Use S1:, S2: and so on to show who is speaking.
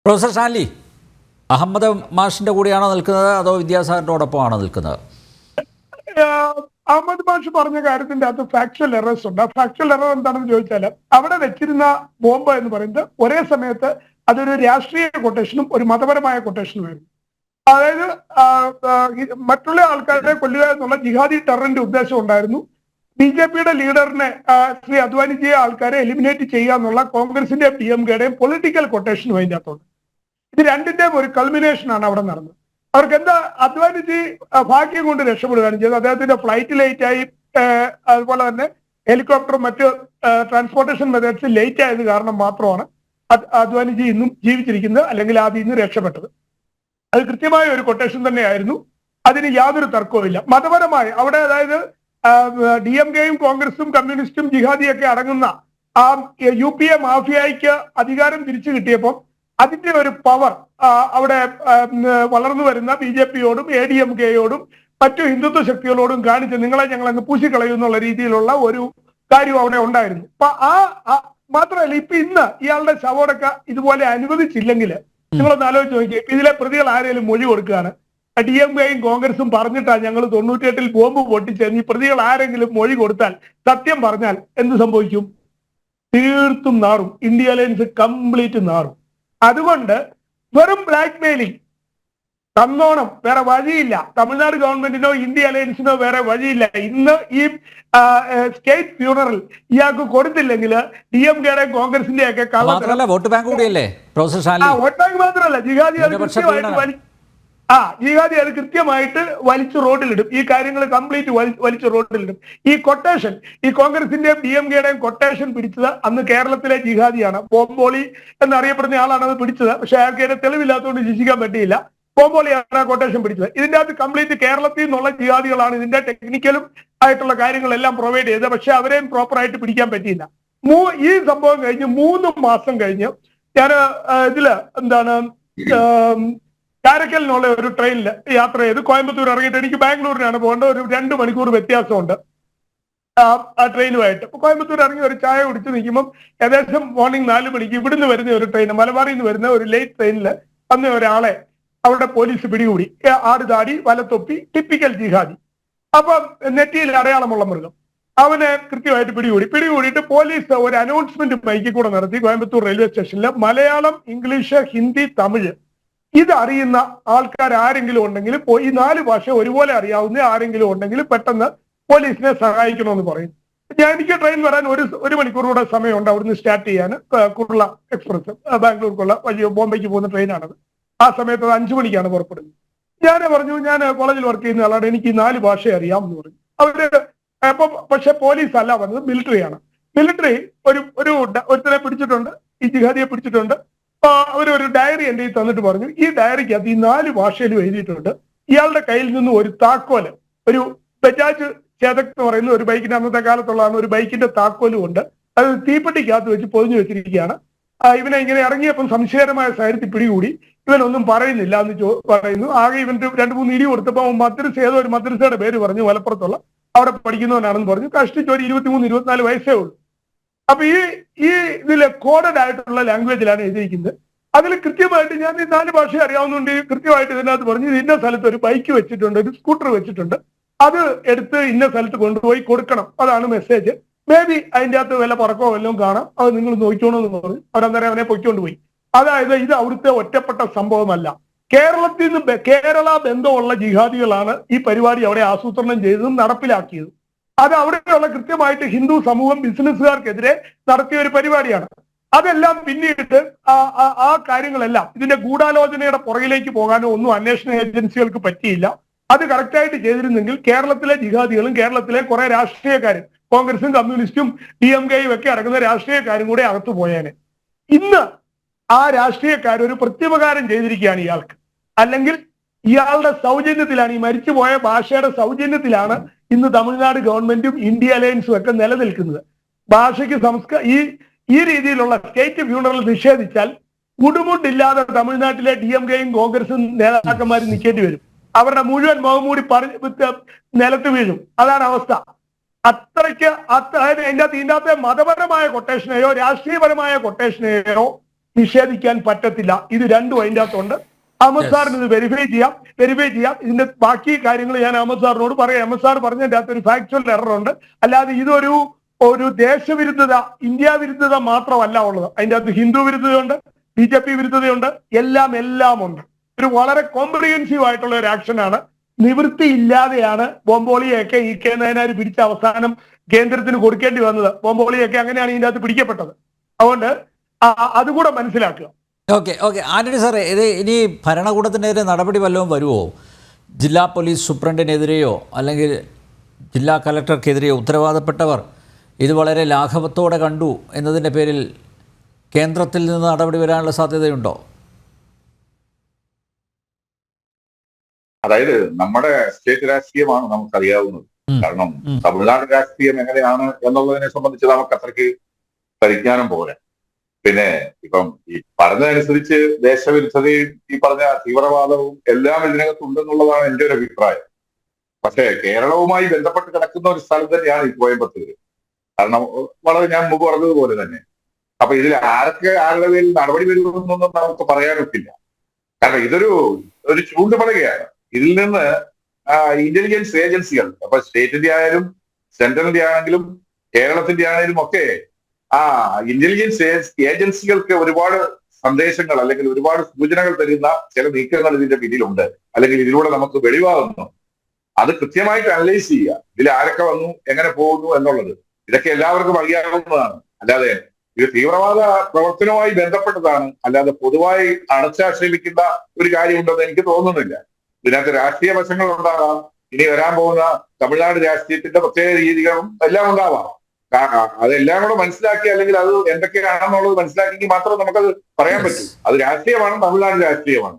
S1: Professor Shanly, Ahmed മാഷിന്റെ കൂടെയാണോ നിൽക്കുന്നത് അതോ വിദ്യാസാഗറിനോടൊപ്പമാണോ നിൽക്കുന്നത്?
S2: അഹമ്മദ് മാഷ് പറഞ്ഞ കാര്യത്തിന്റെ അകത്ത് ഫാക്ച്വൽ എറേഴ്സ് ഉണ്ട്. ആ ഫാക്ച്വൽ എറർ എന്താണെന്ന് ചോദിച്ചാൽ, അവിടെ വെച്ചിരുന്ന ബോംബ് എന്ന് പറയുന്നത് ഒരേ സമയത്ത് അതൊരു രാഷ്ട്രീയ കൊട്ടേഷനും ഒരു മതപരമായ കൊട്ടേഷനും ആയിരുന്നു. അതായത് മറ്റുള്ള ആൾക്കാരെ കൊല്ലുക എന്നുള്ള ജിഹാദി ടെററിന്റെ ഉദ്ദേശം ഉണ്ടായിരുന്നു. BJP-യുടെ ലീഡറിനെ ശ്രീ അദ്വാനിജിയെ ആൾക്കാരെ എലിമിനേറ്റ് ചെയ്യുക എന്നുള്ള കോൺഗ്രസിന്റെയും DMK-യുടെയും പൊളിറ്റിക്കൽ കൊട്ടേഷനും അതിൻ്റെ അകത്തുണ്ട്. ഇത് രണ്ടിന്റെയും ഒരു കൾമിനേഷൻ ആണ് അവിടെ നടന്നത്. അവർക്ക് എന്താ, അദ്വാനിജി ഭാഗ്യം കൊണ്ട് രക്ഷപ്പെടുകയാണ് ചെയ്തത്. അദ്ദേഹത്തിന്റെ ഫ്ലൈറ്റ് ലേറ്റ് ആയി, അതുപോലെ തന്നെ ഹെലികോപ്റ്ററും മറ്റ് ട്രാൻസ്പോർട്ടേഷൻ മെത്തേഡ്സ് ലേറ്റ് ആയത് കാരണം മാത്രമാണ് അദ്വാനിജി ഇന്നും ജീവിച്ചിരിക്കുന്നത്, അല്ലെങ്കിൽ ആദ്യം ഇന്ന് രക്ഷപ്പെട്ടത്. അത് കൃത്യമായ ഒരു കൊട്ടേഷൻ തന്നെയായിരുന്നു, അതിന് യാതൊരു തർക്കവുമില്ല. മതപരമായി അവിടെ, അതായത് DMK-യും കോൺഗ്രസും കമ്മ്യൂണിസ്റ്റും ജിഹാദിയൊക്കെ അടങ്ങുന്ന ആ UPA മാഫിയയ്ക്ക് അധികാരം തിരിച്ചു കിട്ടിയപ്പോൾ അതിന്റെ ഒരു പവർ അവിടെ വളർന്നു വരുന്ന BJP-യോടും ADMK-യോടും മറ്റു ഹിന്ദുത്വ ശക്തികളോടും കാണിച്ച് നിങ്ങളെ ഞങ്ങൾ അങ്ങ് പൂശിക്കളയും എന്നുള്ള രീതിയിലുള്ള ഒരു കാര്യം അവിടെ ഉണ്ടായിരുന്നു. അപ്പൊ മാത്രമല്ല, ഇപ്പൊ ഇന്ന് ഇയാളുടെ ശവോടക്ക ഇതുപോലെ അനുവദിച്ചില്ലെങ്കിൽ നിങ്ങളൊന്ന് ആലോചിച്ച് നോക്കിയേ, ഇതിലെ പ്രതികൾ ആരെങ്കിലും മൊഴി കൊടുക്കുകയാണ്. DMK-യും കോൺഗ്രസും പറഞ്ഞിട്ടാണ് ഞങ്ങൾ 98-ൽ ബോംബ് പൊട്ടിച്ചെന്ന് ഈ പ്രതികൾ ആരെങ്കിലും മൊഴി കൊടുത്താൽ, സത്യം പറഞ്ഞാൽ എന്ത് സംഭവിക്കും? തീർത്തും നാറും. ഇന്ത്യ അലയൻസ് കംപ്ലീറ്റ് നാറും. അതുകൊണ്ട് വെറും ബ്ലാക്ക് മെയിലിംഗ് തന്നോണം, വേറെ വഴിയില്ല. തമിഴ്നാട് ഗവൺമെന്റിനോ ഇന്ത്യ അലയൻസിനോ വേറെ വഴിയില്ല. ഇന്ന് ഈ സ്റ്റേറ്റ് ഫ്യൂണറൽ ഇയാൾക്ക് കൊടുത്തില്ലെങ്കിൽ DMK-യുടെയും കോൺഗ്രസിന്റെയും ഒക്കെ
S1: വോട്ട് ബാങ്ക് കൂടിയല്ലേ പ്രൊഫസർ ഷാൻലി?
S2: വോട്ട് ബാങ്ക് മാത്രമല്ല, ജിഹാദി അത് കൃത്യമായിട്ട് വലിച്ചു റോഡിലിടും. ഈ കാര്യങ്ങൾ കംപ്ലീറ്റ് വലിച്ചു റോഡിലിടും. ഈ കൊട്ടേഷൻ, ഈ കോൺഗ്രസിന്റെയും DMK-യുടെയും കൊട്ടേഷൻ പിടിച്ചത് അന്ന് കേരളത്തിലെ ജിഹാദിയാണ്. ബോംബോളി എന്നറിയപ്പെടുന്ന ആളാണ് അത് പിടിച്ചത്. പക്ഷെ അയാൾക്ക് അതിന്റെ തെളിവില്ലാത്തതുകൊണ്ട് ശിക്ഷിക്കാൻ പറ്റിയില്ല. ബോംബോളിയാണ് ആ കൊട്ടേഷൻ പിടിച്ചത്. ഇതിന്റെ അകത്ത് കംപ്ലീറ്റ് കേരളത്തിൽ നിന്നുള്ള ജിഹാദികളാണ് ഇതിന്റെ ടെക്നിക്കലും ആയിട്ടുള്ള കാര്യങ്ങളെല്ലാം പ്രൊവൈഡ് ചെയ്തത്. പക്ഷെ അവരെയും പ്രോപ്പറായിട്ട് പിടിക്കാൻ പറ്റിയില്ല. ഈ സംഭവം കഴിഞ്ഞ് 3 മാസം കഴിഞ്ഞ് ഞാൻ ഇതില് കാരക്കലിനുള്ള ഒരു ട്രെയിനിൽ യാത്ര ചെയ്ത് കോയമ്പത്തൂർ ഇറങ്ങിയിട്ട്, എനിക്ക് ബാംഗ്ലൂരിനാണ് പോകേണ്ടത്, ഒരു 2 മണിക്കൂർ വ്യത്യാസമുണ്ട് ആ ട്രെയിനുമായിട്ട്. കോയമ്പത്തൂർ ഇറങ്ങി ഒരു ചായ കുടിച്ച് നിൽക്കുമ്പോൾ ഏകദേശം മോർണിംഗ് 4 മണിക്ക് ഇവിടുന്ന് വരുന്ന ഒരു ട്രെയിൻ, മലബാറിൽ നിന്ന് വരുന്ന ഒരു ലേറ്റ് ട്രെയിനിൽ വന്ന ഒരാളെ അവിടെ പോലീസ് പിടികൂടി. ആടുതാടി, വലത്തൊപ്പി, ടിപ്പിക്കൽ ജിഹാദി. അപ്പൊ നെറ്റിയിൽ അടയാളമുള്ള മൃഗം. അവനെ കൃത്യമായിട്ട് പിടികൂടിയിട്ട് പോലീസ് ഒരു അനൗൺസ്മെന്റ് മൈക്കിൽ കൂടെ നടത്തി കോയമ്പത്തൂർ റെയിൽവേ സ്റ്റേഷനിൽ. മലയാളം, ഇംഗ്ലീഷ്, ഹിന്ദി, തമിഴ് ഇത് അറിയുന്ന ആൾക്കാർ ആരെങ്കിലും ഉണ്ടെങ്കിൽ, ഈ 4 ഭാഷ ഒരുപോലെ അറിയാവുന്ന ആരെങ്കിലും ഉണ്ടെങ്കിൽ പെട്ടെന്ന് പോലീസിനെ സഹായിക്കണമെന്ന് പറയും. എനിക്ക് ട്രെയിൻ വരാൻ ഒരു മണിക്കൂർ കൂടെ സമയമുണ്ട് അവിടുന്ന് സ്റ്റാർട്ട് ചെയ്യാൻ. കുർള എക്സ്പ്രസ്, ബാംഗ്ലൂർക്കുള്ള വലിയ ബോംബെക്ക് പോകുന്ന ട്രെയിനാണത്. ആ സമയത്ത് അത് 5 മണിക്കാണ് പുറപ്പെടുന്നത്. ഞാൻ പറഞ്ഞു, ഞാൻ കോളേജിൽ വർക്ക് ചെയ്യുന്ന ആളാണ്, എനിക്ക് 4 ഭാഷ അറിയാം എന്ന് പറഞ്ഞു. പക്ഷെ പോലീസ് അല്ല പറഞ്ഞത്, മിലിറ്ററിയാണ്. മിലിറ്ററി ഒരുത്തനെ പിടിച്ചിട്ടുണ്ട്, ഈ ജിഹാദിയെ പിടിച്ചിട്ടുണ്ട്. അവരൊരു ഡയറി എൻ്റെ കയ്യിൽ തന്നിട്ട് പറഞ്ഞു, ഈ ഡയറിക്കകത്ത് ഈ 4 ഭാഷയിലും എഴുതിയിട്ടുണ്ട്. ഇയാളുടെ കയ്യിൽ നിന്ന് ഒരു താക്കോല്, ഒരു ബജാജ് ചേതക് എന്ന് പറയുന്ന ഒരു ബൈക്കിന്റെ, അന്നത്തെ കാലത്തുള്ളതാണ്, ഒരു ബൈക്കിന്റെ താക്കോലും ഉണ്ട്. അത് തീപ്പെട്ടിക്കകത്ത് വെച്ച് പൊതിഞ്ഞു വെച്ചിരിക്കുകയാണ്. ഇവനെ ഇങ്ങനെ ഇറങ്ങിയപ്പം സംശയകരമായ സാഹചര്യത്തിൽ പിടികൂടി. ഇവനൊന്നും പറയുന്നില്ല എന്ന് പറയുന്നു. ആകെ ഇവൻ 2-3 ഇടി കൊടുത്തപ്പോൾ മദ്രസ, ഏതോ ഒരു മദ്രസയുടെ പേര് പറഞ്ഞു, മലപ്പുറത്തുള്ള, അവിടെ പഠിക്കുന്നവനാണെന്ന് പറഞ്ഞു. കഷ്ടിച്ച് ഒരു 23-24 വയസ്സേ ഉള്ളൂ. അപ്പൊ ഈ ഇതിലെ കോഡഡ് ആയിട്ടുള്ള ലാംഗ്വേജിലാണ് എഴുതിയിരിക്കുന്നത്. അതിൽ കൃത്യമായിട്ട്, ഞാൻ ഈ 4 ഭാഷ അറിയാവുന്നതുകൊണ്ട് കൃത്യമായിട്ട് ഇതിനകത്ത് പറഞ്ഞു, ഇന്ന സ്ഥലത്ത് ഒരു ബൈക്ക് വെച്ചിട്ടുണ്ട്, ഒരു സ്കൂട്ടർ വെച്ചിട്ടുണ്ട്, അത് എടുത്ത് ഇന്ന സ്ഥലത്ത് കൊണ്ടുപോയി കൊടുക്കണം, അതാണ് മെസ്സേജ്. മേ ബി അതിൻ്റെ അകത്ത് വല്ല പറക്കോ വല്ലതും കാണാം, അത് നിങ്ങൾ നോക്കിക്കോണമെന്ന് പറഞ്ഞു. അവരന്നേരം അവനെ പൊയ്ക്കൊണ്ടുപോയി. അതായത് ഇത് അവിടുത്തെ ഒറ്റപ്പെട്ട സംഭവമല്ല. കേരളത്തിൽ നിന്ന് കേരള ബന്ധമുള്ള ജിഹാദികളാണ് ഈ പരിപാടി അവിടെ ആസൂത്രണം ചെയ്തതും നടപ്പിലാക്കിയതും. അത് അവിടെയുള്ള കൃത്യമായിട്ട് ഹിന്ദു സമൂഹം, ബിസിനസ്സുകാർക്കെതിരെ നടത്തിയ ഒരു പരിപാടിയാണ്. അതെല്ലാം പിന്നീട് ആ കാര്യങ്ങളെല്ലാം, ഇതിന്റെ ഗൂഢാലോചനയുടെ പുറകിലേക്ക് പോകാനോ ഒന്നും അന്വേഷണ ഏജൻസികൾക്ക് പറ്റിയില്ല. അത് കറക്റ്റായിട്ട് ചെയ്തിരുന്നെങ്കിൽ കേരളത്തിലെ ജിഹാദികളും കേരളത്തിലെ കുറെ രാഷ്ട്രീയക്കാരും, കോൺഗ്രസും കമ്മ്യൂണിസ്റ്റും DMK-യും ഒക്കെ അടങ്ങുന്ന രാഷ്ട്രീയക്കാരും കൂടെ അകത്തു പോയേനെ. ഇന്ന് ആ രാഷ്ട്രീയക്കാർ ഒരു പ്രത്യുപകാരം ചെയ്തിരിക്കുകയാണ് ഇയാൾക്ക്. അല്ലെങ്കിൽ ഇയാളുടെ സൗജന്യത്തിലാണ്, ഈ മരിച്ചുപോയ ഭാഷയുടെ സൗജന്യത്തിലാണ് ഇന്ന് തമിഴ്നാട് ഗവൺമെന്റും ഇന്ത്യ അലയൻസും ഒക്കെ നിലനിൽക്കുന്നത്. ഭാഷയ്ക്ക് ഈ രീതിയിലുള്ള സ്റ്റേറ്റ് ഫ്യൂണറൽ നിഷേധിച്ചാൽ മുടുമുട്ടില്ലാതെ തമിഴ്നാട്ടിലെ DMK-യും കോൺഗ്രസും നേതാക്കന്മാരും നിൽക്കേണ്ടി വരും. അവരുടെ മുഴുവൻ മുഖംമൂടി നിലത്ത് വീഴും. അതാണ് അവസ്ഥ. അതായത് ഇതിൻ്റെ അകത്തെ മതപരമായ കൊട്ടേഷനെയോ രാഷ്ട്രീയപരമായ കൊട്ടേഷനെയോ നിഷേധിക്കാൻ പറ്റത്തില്ല. ഇത് രണ്ടും അതിൻ്റെ അകത്തുണ്ട്. അഹമ്മദ് സാറിന് ഇത് വെരിഫൈ ചെയ്യാം. ഇതിന്റെ ബാക്കി കാര്യങ്ങൾ ഞാൻ അഹമ്മദ് സാറിനോട് പറയാം. അഹമ്മദ് സാർ പറഞ്ഞതിന്റെ അകത്ത് ഒരു ഫാക്ച്വൽ എറർ ഉണ്ട്. അല്ലാതെ ഒരു ദേശവിരുദ്ധത, ഇന്ത്യ വിരുദ്ധത മാത്രമല്ല ഉള്ളത്. അതിന്റെ അകത്ത് ഹിന്ദു വിരുദ്ധതയുണ്ട്, BJP വിരുദ്ധതയുണ്ട്, എല്ലാം ഉണ്ട്. ഒരു വളരെ കോംപ്രിഹെൻസീവ് ആയിട്ടുള്ള ഒരു ആക്ഷനാണ്. നിവൃത്തിയില്ലാതെയാണ് ബോംബോളിയൊക്കെ EK നായനാർ പിടിച്ച അവസാനം കേന്ദ്രത്തിന് കൊടുക്കേണ്ടി വന്നത്. ബോംബോളിയൊക്കെ അങ്ങനെയാണ് ഇതിന്റെ അകത്ത് പിടിക്കപ്പെട്ടത്. അതുകൊണ്ട് അതുകൂടെ മനസ്സിലാക്കുക.
S1: ഓക്കെ ആന്റണി സാറേ, ഇത് ഇനി ഭരണകൂടത്തിനെതിരെ നടപടി വല്ലതും വരുമോ? ജില്ലാ പോലീസ് സൂപ്രണ്ടിനെതിരെയോ അല്ലെങ്കിൽ ജില്ലാ കലക്ടർക്കെതിരെയോ ഉത്തരവാദപ്പെട്ടവർ ഇത് വളരെ ലാഘവത്തോടെ കണ്ടു എന്നതിൻ്റെ പേരിൽ കേന്ദ്രത്തിൽ നിന്ന് നടപടി വരാനുള്ള സാധ്യതയുണ്ടോ?
S3: അതായത് നമ്മുടെ സ്റ്റേറ്റ് രാഷ്ട്രീയമാണ് നമുക്കറിയാവുന്നത്. കാരണം തമിഴ്നാട് രാഷ്ട്രീയം എങ്ങനെയാണ് എന്നുള്ളതിനെ സംബന്ധിച്ച് നമുക്ക് അത്രയ്ക്ക് പരിജ്ഞാനം പോരാ. പിന്നെ ഇപ്പം ഈ പറഞ്ഞതനുസരിച്ച് ദേശവിരുദ്ധതയും ഈ പറഞ്ഞ തീവ്രവാദവും എല്ലാം ഇതിനകത്ത് ഉണ്ടെന്നുള്ളതാണ് എൻ്റെ ഒരു അഭിപ്രായം. പക്ഷേ കേരളവുമായി ബന്ധപ്പെട്ട് കിടക്കുന്ന ഒരു സ്ഥലം തന്നെയാണ് ഈ കോയമ്പത്തൂര്. കാരണം വളരെ ഞാൻ മുമ്പ് പറഞ്ഞതുപോലെ തന്നെ. അപ്പൊ ഇതിൽ ആരുടെ പേരിൽ നടപടി വരുമെന്നൊന്നും നമുക്ക് പറയാനൊക്കില്ല. കാരണം ഒരു ചൂണ്ടുപലകയാണ്. ഇതിൽ നിന്ന് ഇന്റലിജൻസ് ഏജൻസികൾ, അപ്പൊ സ്റ്റേറ്റിന്റെ ആയാലും സെൻട്രലിന്റെ ആണെങ്കിലും കേരളത്തിന്റെ ആണെങ്കിലും ഒക്കെ ഇന്റലിജൻസ് ഏജൻസികൾക്ക് ഒരുപാട് സന്ദേശങ്ങൾ അല്ലെങ്കിൽ ഒരുപാട് സൂചനകൾ തരുന്ന ചില നീക്കങ്ങൾ ഇതിന്റെ പിന്നിലുണ്ട്, അല്ലെങ്കിൽ ഇതിലൂടെ നമുക്ക് വെളിവാകുന്നു. അത് കൃത്യമായിട്ട് അനലൈസ് ചെയ്യുക. ഇതിൽ ആരൊക്കെ വന്നു, എങ്ങനെ പോകുന്നു എന്നുള്ളത് ഇതൊക്കെ എല്ലാവർക്കും അറിയാവുന്നതാണ്. അല്ലാതെ ഇത് തീവ്രവാദ പ്രവർത്തനവുമായി ബന്ധപ്പെട്ടതാണ്, അല്ലാതെ പൊതുവായി അടച്ചാക്ഷേപിക്കുന്ന ഒരു കാര്യമുണ്ടെന്ന് എനിക്ക് തോന്നുന്നില്ല. ഇതിനകത്ത് രാഷ്ട്രീയ വശങ്ങൾ ഉണ്ടാകാം. ഇനി വരാൻ പോകുന്ന തമിഴ്നാട് രാഷ്ട്രീയത്തിന്റെ പ്രത്യേക രീതികളും എല്ലാം ഉണ്ടാവാം. അതെല്ലാം കൂടെ മനസ്സിലാക്കി, അല്ലെങ്കിൽ അത് എന്തൊക്കെയാണെന്നുള്ളത് മനസ്സിലാക്കിയെങ്കിൽ മാത്രമേ നമുക്കത് പറയാൻ പറ്റൂ. അത് രാഷ്ട്രീയമാണ്, തമിഴ്നാട് രാഷ്ട്രീയമാണ്.